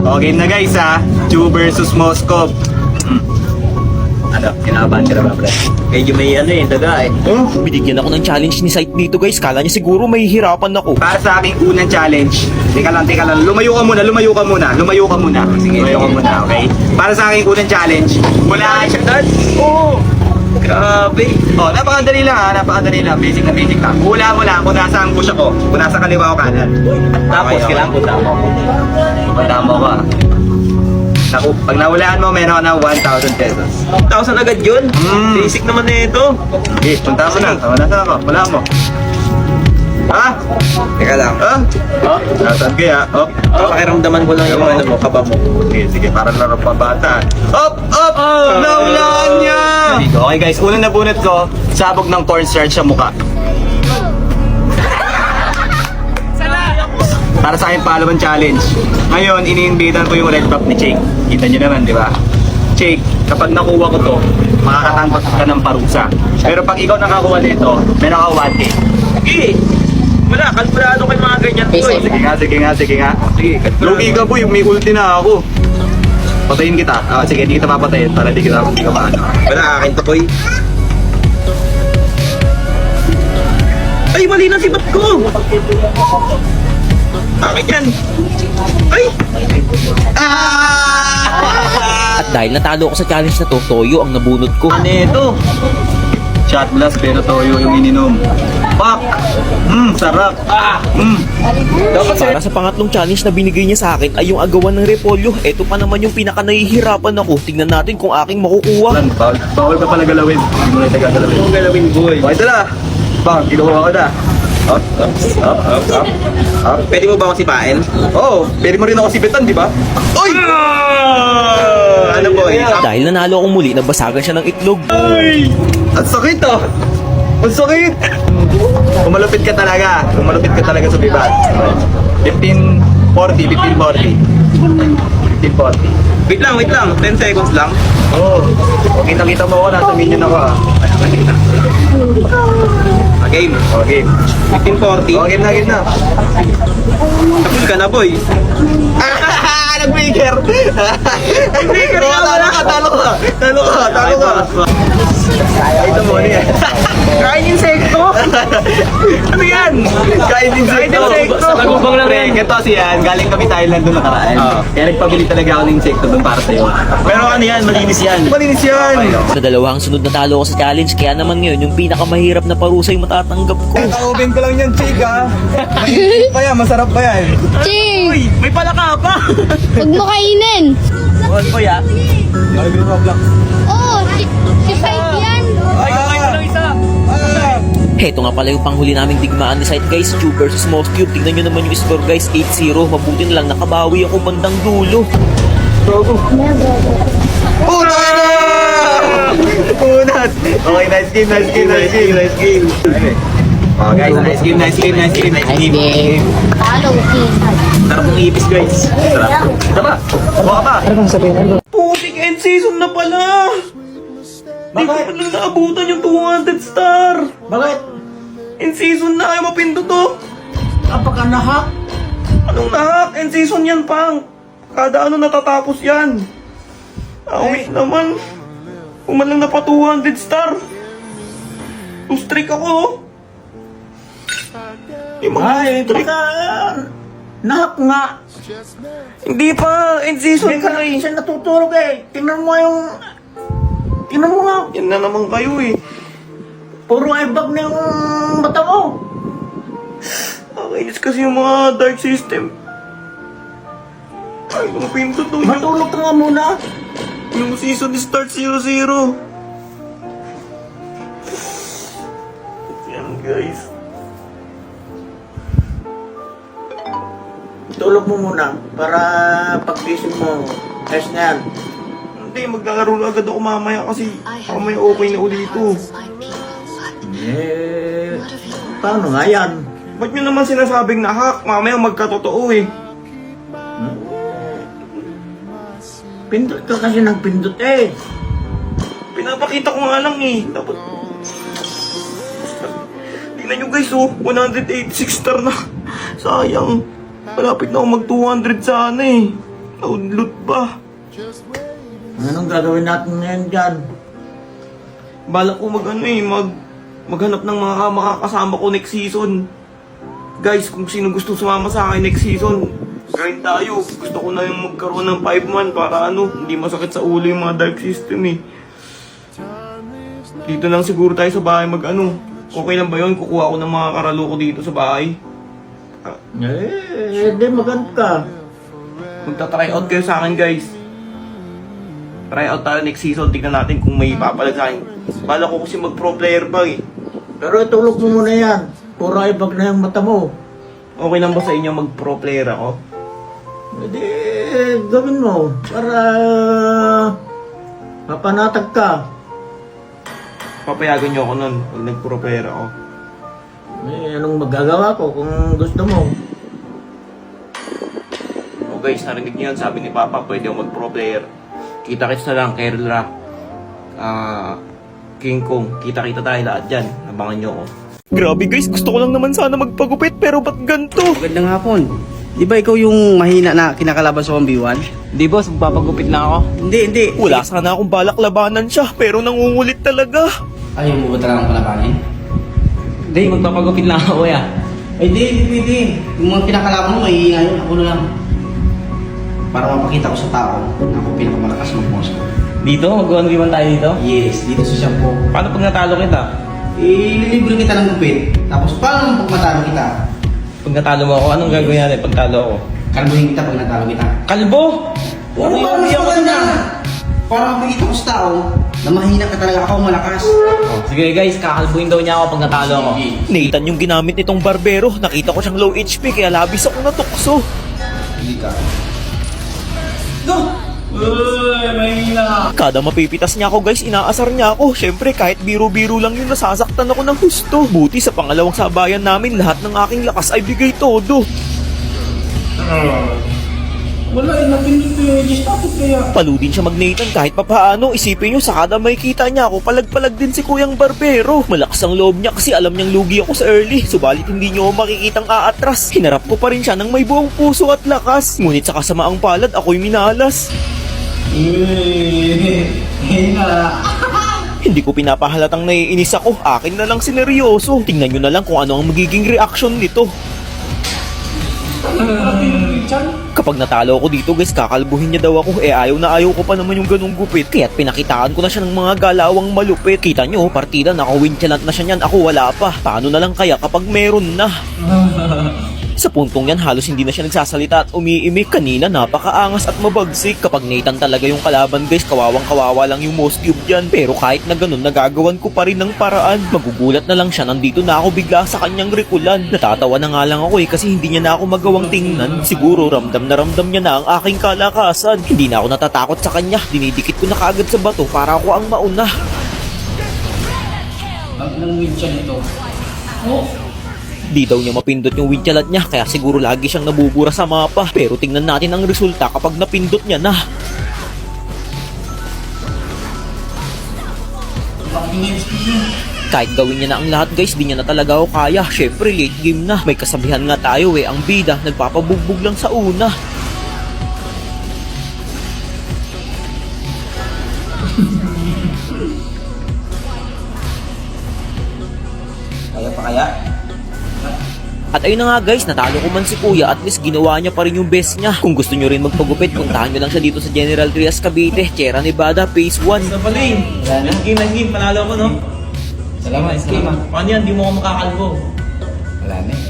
Okay na guys ha. Chu versus Moskov. Ano, kinabahan ka na ba, pre? Medyo may daga eh. Binigyan ako ng challenge ni Sight dito guys. Kala niya siguro may hirapan ako. Para sa aking unang challenge, teka lang. Lumayo ka muna. Sige, lumayo ka muna, okay? Para sa aking unang challenge, wala siya doon. Oo. Grabe. Oh, napakadali lang ha, napakadali lang. Basic na basic lang. Hula mo lang kung nasa ang push ako, kung nasa kaliwa o kanan. Tapos, Okay. kailangan punta mo. Punta mo ka. Naku, pag nahulaan mo, meron ka na 1,000 pesos. 1,000 agad yun? Basic naman na ito. Okay, punta mo na. Wala na ako. Wala mo. Ha? Teka lang. Ha? Oh, nasaan kaya? Oh. Pakiramdaman ko lang yung kaba mo. Sige, parang laro pa bata. Up! Up! Nahulaan niya! Okay guys, unang nabunot ko, sabog ng cornstarch sa mukha. Para sa akin, pangalawang challenge. Ngayon, iniimbitan ko yung red buff ni Jake. Kita niyo naman, di ba? Jake, kapag nakuha ko to, makakatanggap ka ng parusa. Pero pag ikaw nakakuha nito, meron ka 1K. Sige! Wala, kalkulado kayo mga ganyan to eh. Sige nga. Sige, lugi ka boy, may ulti na ako. Patayin kita. Sige, hindi kita papatayin para hindi ka maano. Wala, akin to boy. Ay, mali na si bat ko! Akin yan! Ay! At dahil natalo ako sa challenge na to, toyo ang nabunot ko. Ano ito? Shot blast pero toyo yung ininom. Pak! Sarap! Dapat para sa pangatlong challenge na binigay niya sa akin ay yung agawan ng repolyo. Ito pa naman yung pinaka nahihirapan ako. Tingnan natin kung aking makukuha. Bawal ka pala galawin. Hindi mo na itaga galawin. Ang galawin boy. Okay, ito na. Bang, kinuha ko na. Up. Pwede mo ba akong sipain? Oo, pwede mo rin ako sibitan, di ba? Oy! Ano boy? Dahil nanalo akong muli, nabasagan siya ng itlog. Ay! Ang sakit ah! Ang sakit! Kumalupit ka talaga sa bibat. 1540. 1540. Wait lang. 10 seconds lang. Oo. Oh, kita mo ako, nasa minion ako ah. Game. Okay. 1540. Okay, game na. Tapos ka na boy. Nag-breaker! Nag-breaker ka! Talo ka! Ito mo niya. Kain insekto? Ano yan? Kain insekto. Nagubang lang yan. Ganito kasi yan, galing kami Thailand doon nakaraan. Kaya nagpabili talaga ako ng insekto doon para sa'yo. Pero ano yan? Malinis yan. Malinis yan! Sa dalawang sunod na talo ako sa challenge, kaya naman ngayon yung pinakamahirap na parusa yung matatanggap ko. Kakaubin ko lang yan, chika. Mainit pa yan, masarap pa yan. Ching! Uy, may palaka pa. Huwag mo kainin! Huwag boy ah. Oo, si Fight yan! Ay, kakain ko ng isa. Heto nga pala yung panghuli naming digmaan ni Sight guys, Chu versus Moscube. Tingnan nyo naman yung score guys, 8-0. Mabuti na lang nakabawi ako bandang dulo. Punat na! Punat! Okay, nice game. Oh guys, nice game. Talo, Sarap ng ipis guys. Sarap. Tama, kuha ka pa. Putik end season na pala. Hindi ko pala naabutan yung 200 star. Bakit? End season na, ayaw mapindot to. Apaka nahak? Anong nahak? End season yan, pang. Kada ano natatapos yan. Wait naman. Kung man lang na pa 200 star. 2 streak ako. Ay, baka nahak nga. Hindi pa, end season Hindi ka ka eh. siya natutulog eh. Tingnan mo yung... Tingnan mo nga. Yan na naman kayo eh. Puro airbag na yung mata mo. Nakakainis kasi yung mga dark system. Ay, kung pindot to. Matulog ka nga muna. Yung season start 0-0. Yan guys. Tulog mo muna para pag-gising mo. Ayos na yan. Hindi, magkakaroon agad ako mamaya kasi mamaya okay na uli ito. Eh, paano nga yan? Ba't nyo naman sinasabing na hack? Mamaya magkatotoo eh. Pindot ka kasi ng pindot eh. Pinapakita ko nga lang eh. Dapat... Tingnan nyo guys oh, 186 star na. Sayang. Malapit na ako mag 200 sana eh. Naudlot pa. Anong gagawin natin ngayon dyan? Balak ko maghanap ng mga makakasama ko next season. Guys, kung sino gusto sumama sa akin next season, grind tayo. Gusto ko na yung magkaroon ng 5-man para hindi masakit sa ulo yung mga dark system eh. Dito lang siguro tayo sa bahay Okay lang ba yun? Kukuha ko ng mga karalo ko dito sa bahay. Di maganda ka. Magta-try out kayo sa akin, guys. Try out tayo next season. Tignan natin kung may ipapalag sa akin. Bala ko kasi mag-pro player pa eh. Pero itulog mo muna yan. Puro ibag na yung mata mo. Okay lang ba sa inyo mag-pro player ako? Hindi, gawin mo. Para mapanatag ka. Papayagan nyo ako nun pag nag-pro player ako. Anong magagawa ko kung gusto mo? O guys, narinig niyo yun. Sabi ni Papa, pwede ako mag-pro player. Kita-kits na lang, Kerla. King Kong. Kita-kita tayo lahat dyan. Abangan nyo ako. Grabe guys, gusto ko lang naman sana magpagupit pero ba't ganito? Magandang hapon. Di ba ikaw yung mahina na kinakalaban sa 1v1? Di boss, magpapagupit na ako. Hindi. Wala sana akong balak labanan siya pero nangungulit talaga. Ayaw mo ba talagang palabanin? Hindi, magpapagupit lang ako ya. Ay, hindi pwede. Yung mga kinakalaban mo, mahihina yun. Ako na lang. Para mapakita ko sa tao na ako pinakamalakas mag-boss. Dito? Mag-1v1 tayo dito? Yes, dito sa shampoo. Paano pag natalo kita? Ililibre kita ng gupit. Tapos paano pag matalo kita? Pag natalo mo ako, anong gagawin natin pag talo ako? Kalbuhin kita pag natalo kita. Kalbo! Ano ba mas maganda? Para mapakita ko sa tao na mahina ka talaga, ako malakas. Oh, sige guys, kakalbuhin daw niya ako pag natalo ako. Nathan yung ginamit nitong barbero. Nakita ko siyang low HP kaya labis akong natukso. Hindi ka. Kada mapipitas niya ako guys, inaasar niya ako. Syempre kahit biro-biro lang yun, nasasaktan ako ng husto. Buti sa pangalawang sabayan namin, lahat ng aking lakas ay bigay todo. Palo din siya mag-Nathan kahit papaano. Isipin nyo, sa kada may kita niya ako, palag-palag din si Kuyang Barbero. Malakas ang loob niya kasi alam niyang lugi ako sa early. Subalit hindi niyo ako makikitang aatras. Hinarap ko pa rin siya ng may buong puso at lakas. Ngunit sa kasamaang palad, ako'y minalas. Hindi ko pinapahalatang naiinis ako. Akin na lang sineryoso. Tingnan nyo na lang kung ano ang magiging reaksyon nito. Kapag natalo ako dito guys, kakalbuhin niya daw ako. Ayaw na ayaw ko pa naman yung ganung gupit. Kaya't pinakitaan ko na siya ng mga galawang malupit. Kita nyo, partida, naka-winchalant na siya niyan. Ako wala pa. Paano na lang kaya kapag meron na? Sa puntong yan, halos hindi na siya nagsasalita at umiimik. Kanina, napakaangas at mabagsik. Kapag Nathan talaga yung kalaban guys, kawawang-kawawa lang yung most cube dyan. Pero kahit na ganun, nagagawan ko pa rin ng paraan. Magugulat na lang siya, nandito na ako bigla sa kanyang rikulan. Natatawa na nga lang ako kasi hindi niya na ako magawang tingnan. Siguro ramdam na ramdam niya na ang aking kalakasan. Hindi na ako natatakot sa kanya. Dinidikit ko na kaagad sa bato para ako ang mauna. Ang wincha nito. Di daw niya mapindot yung winchalat niya kaya siguro lagi siyang nabubura sa mapa. Pero tingnan natin ang resulta kapag napindot niya na. Kahit gawin niya na ang lahat guys, di niya na talaga ako kaya. Syempre late game na. May kasabihan nga tayo ang bida nagpapabugbog lang sa una. Kaya pa kaya? At ayun na nga guys, natalo ko man si Kuya, at least ginawa niya pa rin yung best niya. Kung gusto nyo rin magpagupit, puntahan nyo lang siya dito sa General Trias Cavite, Sierra Nevada, Phase 1. Sa paling! Last game, panalo ko no? Salamat, Paano yan, di mo ako makakalbo? Wala na eh.